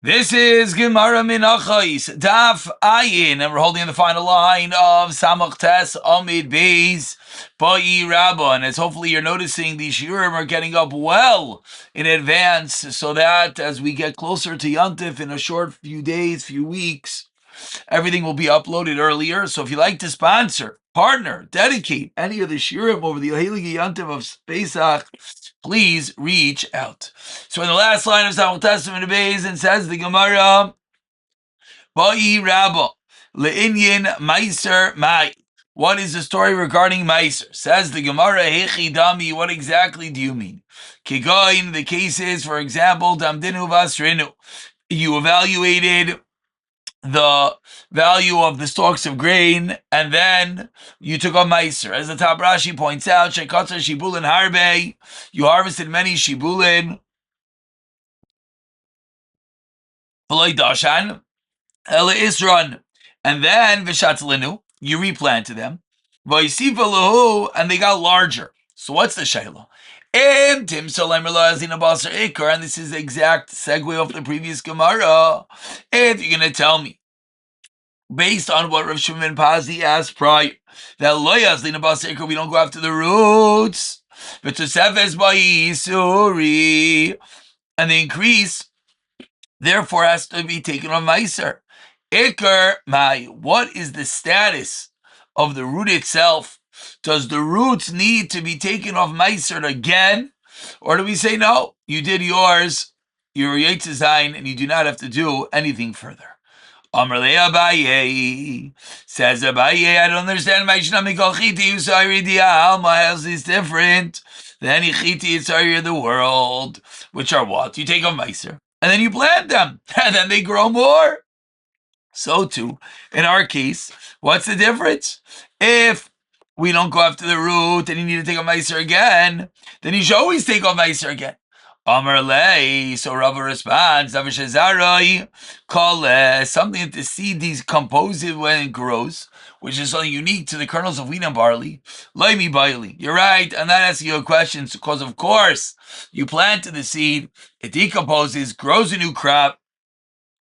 This is Gemara Menachos Daf Ayin, and we're holding the final line of Samach Tes Amid Beis Ba'i Rabba. And as hopefully you're noticing, these shiurim are getting up well in advance, so that as we get closer to Yontif in a short few days, few weeks, everything will be uploaded earlier. So if you'd like to sponsor, partner, dedicate any of the shiurim over the Ohelig Yontif of Pesach, please reach out. So in the last line of Samach Testament Beis, and says the Gemara, Ba'i Rabba le'inyin meiser mai. What is the story regarding meiser? Says the Gemara, Hechi dami. What exactly do you mean? Kigoin, the case is, for example, damdinu vasrinu. You evaluated the value of the stalks of grain, and then you took a meiser. As the top Rashi points out, shekatza shibulin harbe, you harvested many shibulin, v'loy dashan, ele isron, and then v'shatzlinu, you replanted them, v'yisifa lahu, and they got larger. So what's the shayla? And this is the exact segue of the previous Gemara. If you're going to tell me, based on what Rav Shimon Pazi asked prior, that lo yazlina basar we don't go after the roots, but to sefes ba'isuri, and the increase therefore has to be taken on meiser. Ikar mai, what is the status of the root itself? Does the roots need to be taken off meiser again, or do we say no? You did yours, your Yetzirah, and you do not have to do anything further. Amar le Abaye, says Abaye, I don't understand. My shnamikol chiti usayri dial. My house is different than any chiti usayri of the world, which are what? You take a meiser and then you plant them, and then they grow more. So too, in our case, what's the difference? If we don't go after the root and you need to take a meiser again, then you should always take a meiser again. Amar lei, so Rava responds, something that the seed decomposes when it grows, which is something unique to the kernels of wheat and barley. Laimi baili. You're right, I'm not asking you a question, because of course, you planted the seed, it decomposes, grows a new crop,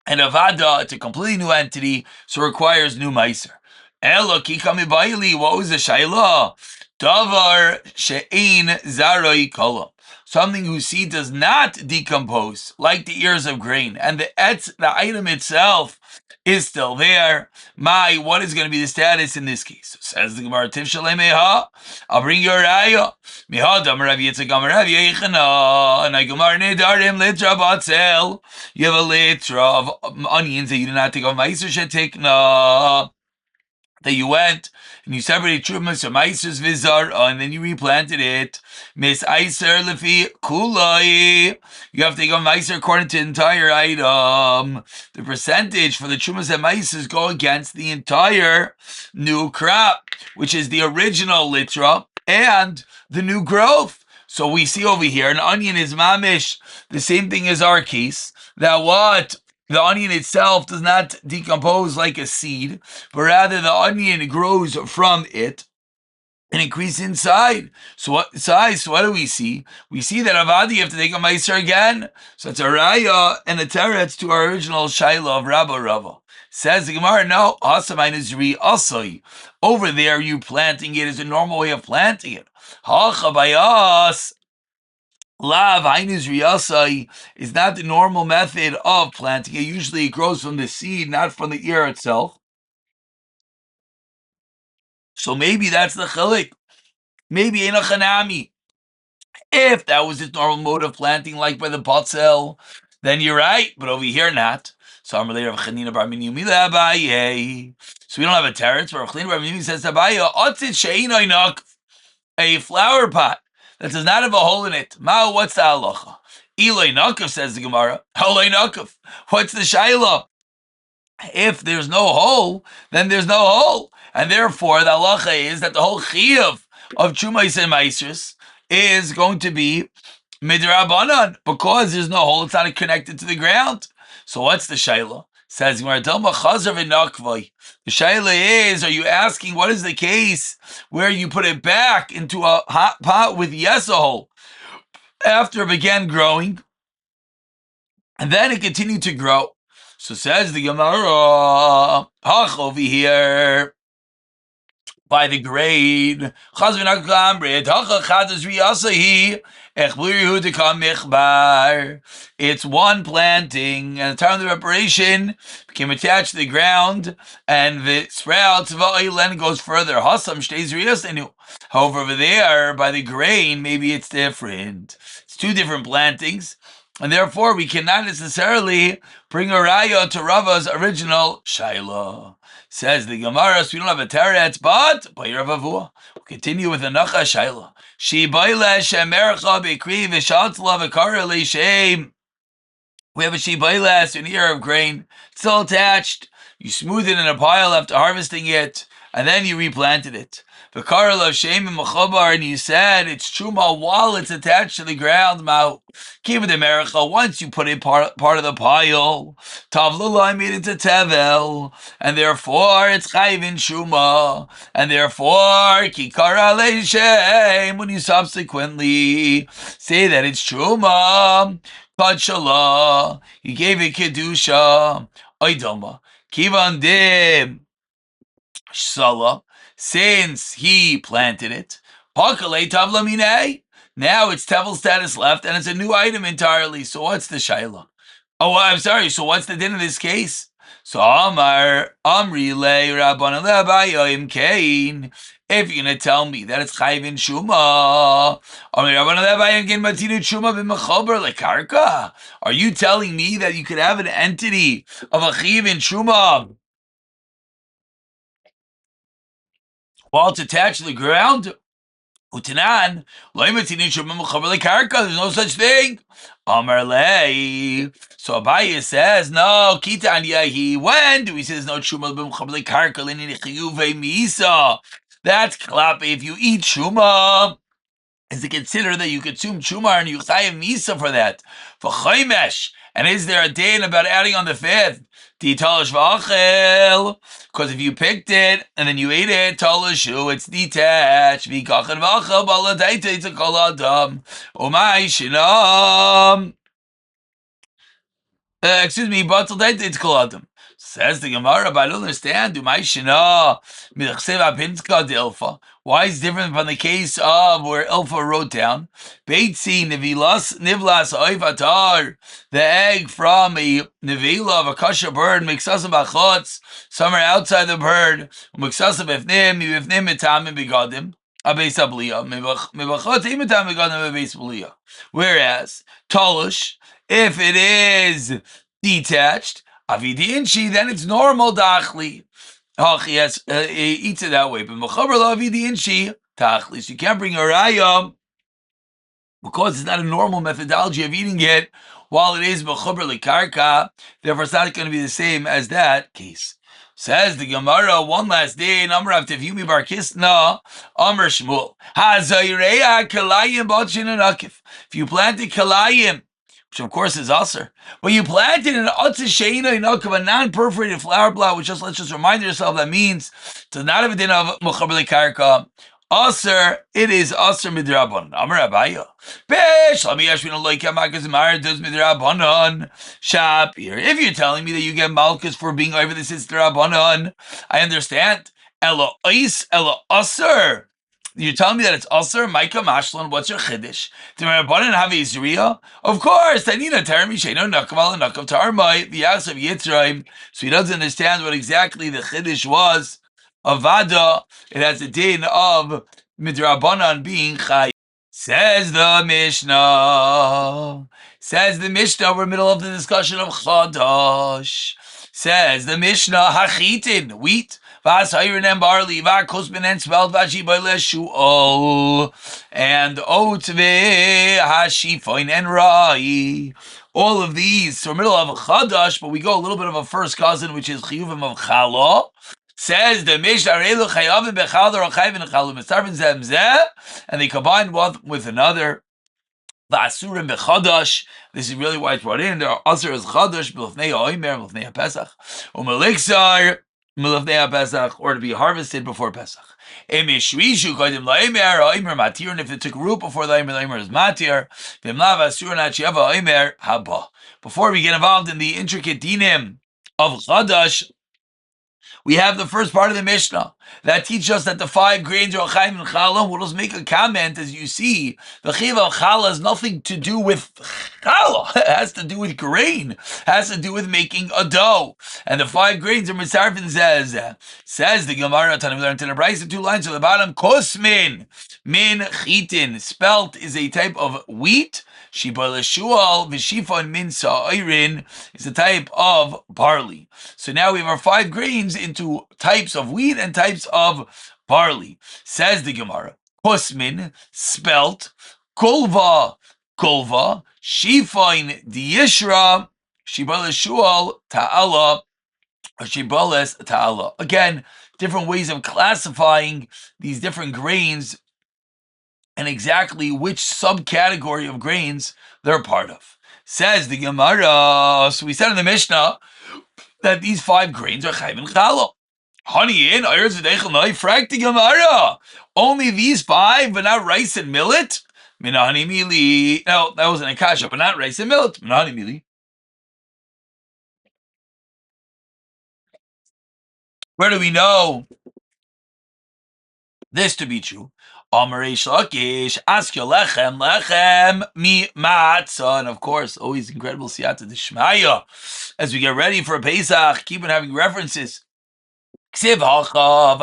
and avada, it's a completely new entity, so it requires new meiser. Elo kikami baili, what was the shayla? Davar she'ein zaroi kala. Something whose seed does not decompose, like the ears of grain, and the item itself is still there. What is going to be the status in this case? Says the Gemara, Tiv Shalei Meha, I'll bring your raya. Meha Dam Rav Yitzchak Amar Rav Yechana, and I Gemara Nedarim Litra Batzel. You have a litra of onions that you did not take off Meiser Shetikna, that you went and you separated Trumas from Iser's Vizar, and then you replanted it. Miss Iser Lefi Kulai. You have to take on Meiser according to the entire item. The percentage for the Trumas and Meisers go against the entire new crop, which is the original litra and the new growth. So we see over here, an onion is mamish, the same thing as our case, that what? The onion itself does not decompose like a seed, but rather the onion grows from it and increases inside. So what size? So what do we see? We see that avadi, you have to take a meiser again. So it's a raya and a teretz to our original shaila of Rabba Rava. Says the Gemara, no, asamayne zri asai. Over there, you planting it is a normal way of planting it. Hachabayas. Lav Ainus Riyasai is not the normal method of planting it. Usually it grows from the seed, not from the ear itself. So maybe that's the chalik. Maybe in a chanami. If that was its normal mode of planting, like by the potzel, then you're right. But over here, not. So I'm related to Chanina Bar Minumi Abaye. So we don't have a teretz, but Chanina Bar Minumi says Abaye, Otzit She'inoi Nok, a flower pot that does not have a hole in it. Mao, what's the halacha? Eloi Nakov, says the Gemara. Eloi Nakov. What's the shayla? If there's no hole, then there's no hole. And therefore, the halacha is that the whole chiyuv of Chumais and Maisris is going to be midrabanan, because there's no hole, it's not connected to the ground. So what's the shayla? Says Gemara, the shayla is, are you asking what is the case where you put it back into a hot pot with yes a hole after it began growing, And then it continued to grow. So says the Gemara, Hach over here, by the grain. It's one planting, and the time of the preparation became attached to the ground, and the sprouts then goes further. However, over there, by the grain, maybe it's different. It's two different plantings, and therefore we cannot necessarily bring a raya to Rava's original shaila. Says the Gemara, so we don't have a teretz, but by Rav Avua, we'll continue with the Nacha Shaila. She baila shemercha bekri v'shatla v'kara le'shem. We have a shibaila, an ear of grain, still attached. You smooth it in a pile after harvesting it, and then you replanted it. V'kara le'shem and you said it's truma while it's attached to the ground. Kiva de mercha, once you put it part of the pile, tavlula made it to tevel, and therefore it's chayvin shuma, and therefore kikara le'shem, when you subsequently say that it's truma, kadshala, you gave it kedusha, oidoma, kivan de Shala, since he planted it, Pakale Tavla Mine, now it's Tevel status left, and it's a new item entirely. So what's the Shaila? Oh, I'm sorry. So what's the din in this case? So Amri Le Rabban Lebayoim Kain. If you're gonna tell me that it's Chayvin Shuma, Amri Rabban Lebayoim Kain Matinu Shuma b'Mechaber leKarka. Are you telling me that you could have an entity of a Chayvin Shuma while it's attached to the ground? Utanan, there's no such thing. Amar lei. So Abaye says, no, kitan yahi. When do we say there's no truma b'mchabli karka l'nei chiyuvei misa? That's klapi. If you eat truma, is to consider that you consume truma and you chayav misa for that. For chaymesh, and is there a din about adding on the fifth? Because if you picked it and then you ate it, talashu, it's detached. Excuse me, batal daita it's koladim. Says the Gemara, but I don't understand. Why is it different from the case of where Ilfa wrote down? Beitzi nivlas oivatar, the egg from a nevila of a kosher bird, mixasam bachotz, somewhere outside the bird, mixasam b'fnim etamim begadim. Whereas Tolush, if it is detached, avidinchi, then it's normal dachli. Yes, eats it that way. But mechaber lo avidinchi tachli. So you can't bring a raya because it's not a normal methodology of eating it while it is mechaber lekarka. Therefore, it's not going to be the same as that case. Says the Gemara, one last day, Amr of Tevumi Bar Kisna, Amr Shmuel. Hazayreya kalayim b'otchin and akif. If you planted kalayim, which of course is aser, but you planted an otzah sheina inakav, a non-perforated flower blot, which let's just remind yourself that means to not have a din of mechaber lekarka. Aser, it is aser midrabanan. Amar Abaya. Besh, let me ask you to like Makas Mar does midrabanan. Shapir. If you're telling me that you get malchus for being over the sister drabanan, I understand. Ella is ella aser. You're telling me that it's aser, Micah Mashlan, what's your chiddush? Do Rabbanan have Izriya? Of course, Tanina Termi Sheno Nakaval Nakav Tarmai, the house of Yitzrayim. So he doesn't understand what exactly the chiddush was. Avada, it has a din of midrabanan being chay. Says the Mishnah. We're middle of the discussion of chadash. Says the Mishnah, hachitin, wheat, v'asayrin and barley, v'akusmin and spelt, v'ashiboyle shu'ol, and oat v'hashifoin and rai. All of these, so we're middle of a chadash, but we go a little bit of a first cousin, which is chiyuvim of chala. Says the Mishnah, and they combine one with another. This is really why it's brought in. There are asur as chadash, milafnei ha'omer, milafnei ha'pesach, u'meliksar, milafnei ha'pesach, or to be harvested before Pesach. And if it took root before the omer is matir. before we get involved in the intricate dinim of Chadash, we have the first part of the Mishnah that teaches us that the 5 grains are Chaim and Challah. We'll just make a comment, as you see, the Chiv of Challah has nothing to do with Challah. It has to do with grain. It has to do with making a dough. And the 5 grains are Mitzarfin says the Gemara, Tanim learned in a Brisa, 2 lines at the bottom, Kosmin, min chitin. Spelt is a type of wheat. Shiba Leshual, Vishifon min sa'irin is a type of barley. So now we have our 5 grains into types of wheat and types of barley. Says the Gemara, Kosmin, spelt, Kolva, Shifon Diyishra, Shiba Leshual, Ta'ala, or Shiboles Ta'ala. Again, different ways of classifying these different grains and exactly which subcategory of grains they're part of. Says the Gemara, so we said in the Mishnah that these 5 grains are Chayv and Challah. Honey in, frag the Gemara. Only these 5, but not rice and millet? Minahani mili. No, that wasn't a kasha, but not rice and millet. Minahani mili. Where do we know this to be true? Amarish Lakish, ask your lechem mi matzah. And of course, always incredible siyata d'shmaya. As we get ready for Pesach, keep on having references. Ksiv hacha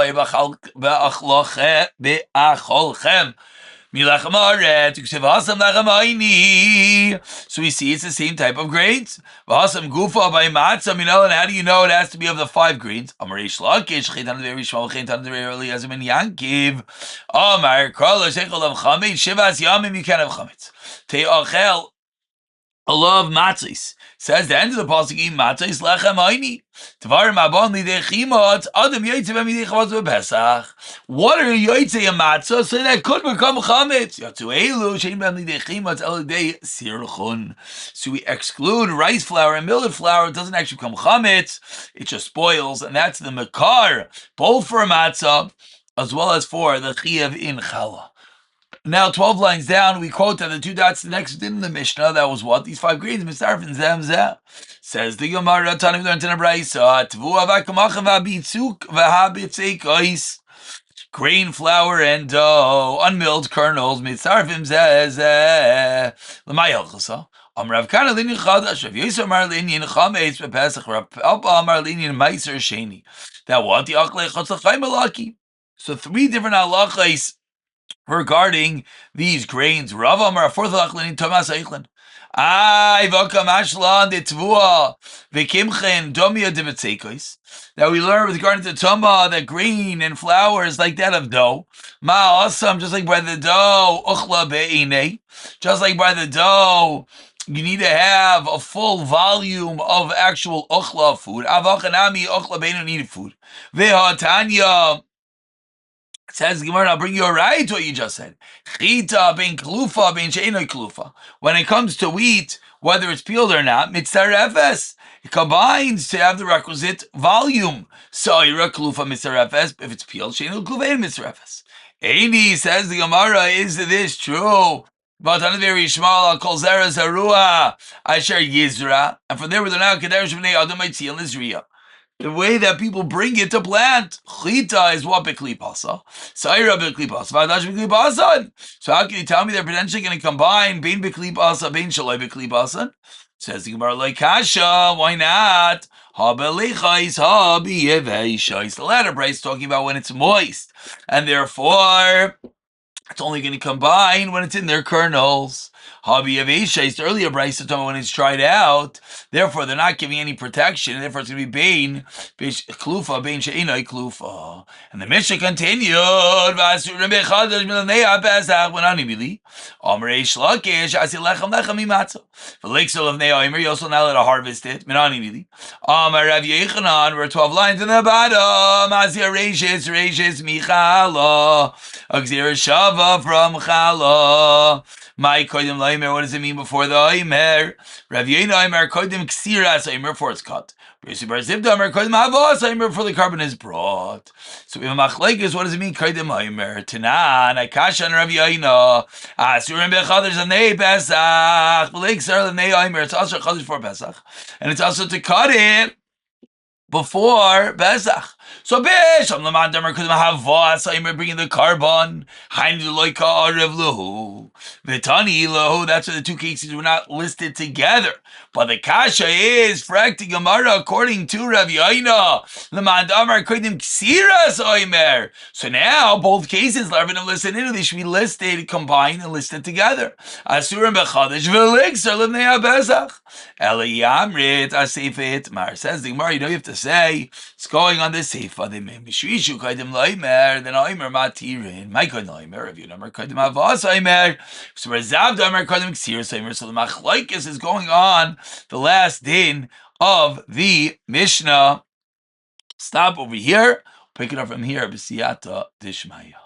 v'acholchem. So we see it's the same type of grains. And how do you know it has to be of the 5 grains? You can't have chametz. Allah of matzis. Says the end of the pasuk, matzis lechem aini. Tvarim abon lidei chimot, adam yoytze b'midei chametz b'Pesach. What are yoytze a matzah? So that could become chametz. Yatzu elu, shein b'm lidei chimot, el lidei sirchun. So we exclude rice flour and millet flour. It doesn't actually become chametz. It just spoils. And that's the makar, both for matzah, as well as for the chiyav in challah. Now, 12 lines down, we quote that the 2 dots the next in the Mishnah, that was what? These 5 grains, Mitzarfin Zeh. Says the Gemara, Tanim learned in a Brisa, Tvu avakamachem v'abitzuk v'habitzeikos. Grain, flour, and dough, unmilled kernels, Mitzarfin Zeh. L'may helchasa. Rav Kana linyan chadash, Rav Yosef amar linyan chametz b'Pesach, Rav Papa amar linyan meiser sheni. That what? The achlei chotzachai malaki. So 3 different halachos regarding these grains. Rav Amar, a 4th halach Thomas Eichlin. V'okam ashlan de tvua v'kimchen domia de v'tzeikos. That we learn with regard to Toma that grain and flour is like that of dough. Ma asam, just like by the dough, uchla be'inei. Just like by the dough, you need to have a full volume of actual uchla food. Avachanami uchla be'inei needed food. Ve'hatanya. Says Gemara, I'll bring you a right to what you just said. Chita ben klufa ben she'enoi klufa. When it comes to wheat, whether it's peeled or not, mitzarefes. It combines to have the requisite volume. Sa'ira klufa mitzarefes. If it's peeled, she'enoi klufa and mitzarefes. Eini, says the Gemara, is this true? But on the very small, kol zera zarua asher yizra. And from there we learn out kadesh b'nei adam mitzil nizriya. The way that people bring it to plant. Chita is what beklipasa. Saira beklipasa. Vadash beklipasa. So how can you tell me they're potentially going to combine bein beklipasa, bein shaloi beklipasa? Says the Gemara, like kasha, why not? Ha belichais, ha biyeveishais. The latter price talking about when it's moist. And therefore, it's only going to combine when it's in their kernels. Habi Avesha, the earlier Bryce talking about when it's dried out. Therefore, they're not giving any protection. And therefore, it's going to be Bain, Klufa, Bain She'inai Klufa. And the Mishnah continued. Vasur Rebbe Chadash Milanei Pesach Benani Mili. Amrei Shlakish Asi Lechem Lechem Mimatzah. For Lexel of Neoimer, you also now let to harvest it. Benani Mili. Amar Rav Yechanan. We're 12 lines in the bottom. Azir Reishis Michala. Axir Shava from Chala. My kodim laimer, what does it mean before the aimer? Rav Yeina aimer kodim ksiras aimer before it's cut. Risi bar zivda aimer kodim havas aimer before the carbon is brought. So we have a machlekes, what does it mean kodim aimer? Tanan, Akasha and Rav Yeina, Asurim bechaders and they Pesach, B'leiksar and they aimer, it's also chaders for Pesach. And it's also to cut it before Pesach. So Bisham Laman Damer Kudim Havas, I'm bringing the carbon. Hainu Loika Arev Lahu. Vitani Lahu, that's why the two cases were not listed together. But the Kasha is Frakti Gemara according to Rav Yaina. Laman Damer Kudim Ksiras Oimer. So now both cases, Larvin listed in, they should be listed, combined, and listed together. Asurim Bechadish Veliks are Livnei HaPesach. Eliyamrit Asifit. Mar says the Gemara, you know, you have to say, it's going on the Seifa. They may be Shrishu Kaidim Laimer, then Oimer Matirin. My Kaidim Laimer, if you number Kaidim Havas Oimer. So Rezav Damer Kaidim Ksiras Oimer. So the Machlaikis is going on the last din of the Mishnah. Stop over here. Pick it up from here. B'siyata Dishmaya.